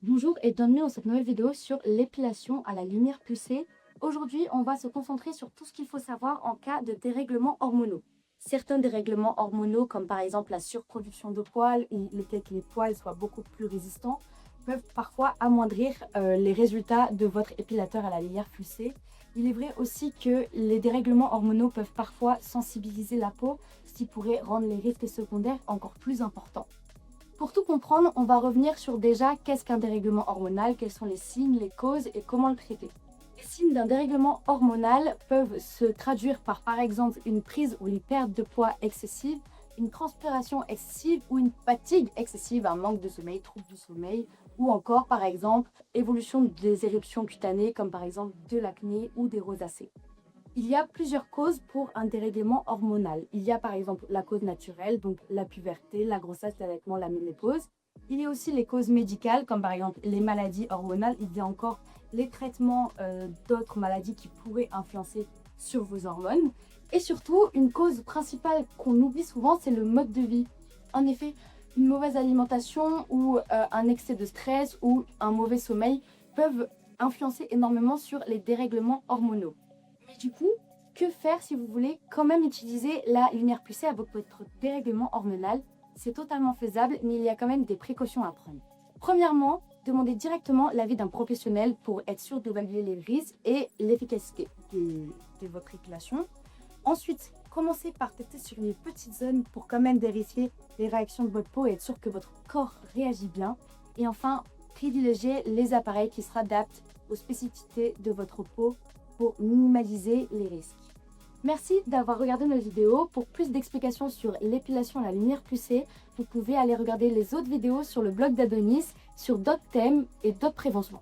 Bonjour et bienvenue dans cette nouvelle vidéo sur l'épilation à la lumière pulsée. Aujourd'hui, on va se concentrer sur tout ce qu'il faut savoir en cas de dérèglements hormonaux. Certains dérèglements hormonaux, comme par exemple la surproduction de poils ou le fait que les poils soient beaucoup plus résistants, peuvent parfois amoindrir les résultats de votre épilateur à la lumière pulsée. Il est vrai aussi que les dérèglements hormonaux peuvent parfois sensibiliser la peau, ce qui pourrait rendre les risques secondaires encore plus importants. Pour tout comprendre, on va revenir sur déjà qu'est-ce qu'un dérèglement hormonal, quels sont les signes, les causes et comment le traiter. Les signes d'un dérèglement hormonal peuvent se traduire par exemple une prise ou une perte de poids excessive, une transpiration excessive ou une fatigue excessive, un manque de sommeil, trouble du sommeil, ou encore par exemple évolution des éruptions cutanées comme par exemple de l'acné ou des rosacées. Il y a plusieurs causes pour un dérèglement hormonal. Il y a par exemple la cause naturelle, donc la puberté, la grossesse, l'allaitement, la ménopause. Il y a aussi les causes médicales, comme par exemple les maladies hormonales. Il y a encore les traitements d'autres maladies qui pourraient influencer sur vos hormones. Et surtout, une cause principale qu'on oublie souvent, c'est le mode de vie. En effet, une mauvaise alimentation ou un excès de stress ou un mauvais sommeil peuvent influencer énormément sur les dérèglements hormonaux. Mais du coup, que faire si vous voulez quand même utiliser la lumière pulsée avec votre dérèglement hormonal? C'est totalement faisable, mais il y a quand même des précautions à prendre. Premièrement, demandez directement l'avis d'un professionnel pour être sûr d'évaluer les risques et l'efficacité de votre épilation. Ensuite, commencez par tester sur les petites zones pour quand même vérifier les réactions de votre peau et être sûr que votre corps réagit bien. Et enfin, privilégiez les appareils qui s'adaptent aux spécificités de votre peau pour minimaliser les risques. Merci d'avoir regardé notre vidéo. Pour plus d'explications sur l'épilation à la lumière pulsée, vous pouvez aller regarder les autres vidéos sur le blog d'Adonis sur d'autres thèmes et d'autres préventions.